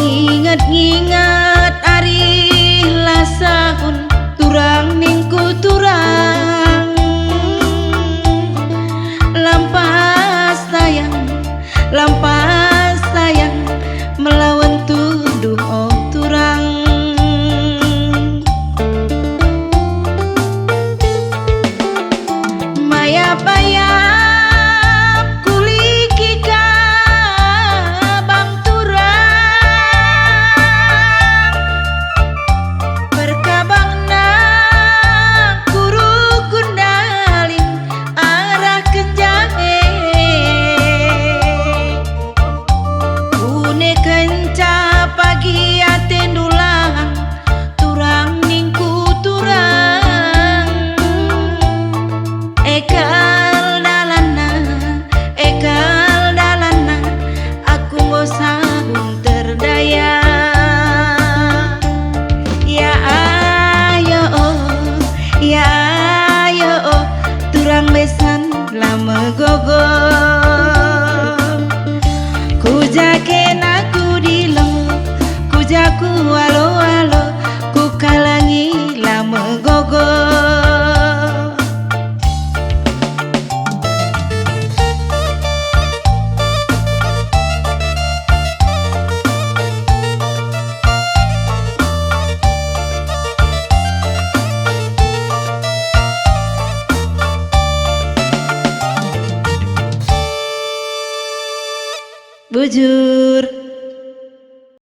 Nginget-nginget ari lasahun turang ningku turang lampas sayang melawan tuduh oh turang maya payah lama gogo ku jaken aku dilem ku jaku walo ku kalangi lama gogo bujur